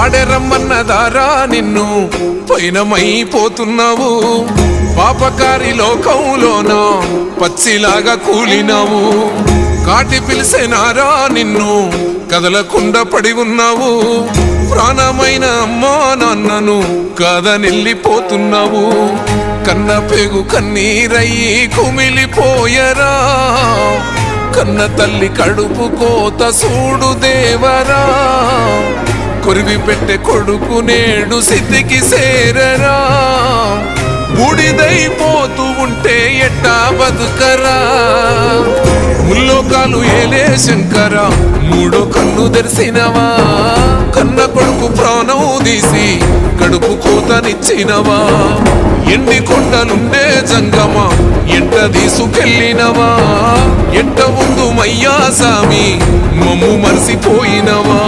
పాడెరమ్మన్నదారా నిన్ను పైనమైపోతున్నావు పాపకారి లోకంలోన పచ్చిలాగా కూలినావు కాటి పిలిసేనారా నిన్ను కదలకుండా పడి ఉన్నావు ప్రాణమైన అమ్మా నాన్నను కాదనెళ్ళిపోతున్నావు కన్న పేగు కన్నీరయ్యి కుమిలిపోయరా కన్న తల్లి కడుపు కోత సూడు దేవరా కొరివి పెట్టే కొడుకు నేడు సిద్ధికి సేరరా బూడిదైపోతూ ఉంటే ఎట్టా బతుకరా ముల్లోకాలు ఏలే శంకర మూడో కన్ను తెరిసినవా కన్న కొడుకు ప్రాణం తీసి కడుపు కోతనిచ్చినవా ఎండి కొండలుండే జంగమా ఎంట తీసుకెళ్ళినవా ఎంట ముందు మయ్యా సామి మమ్ము మరిసిపోయినవా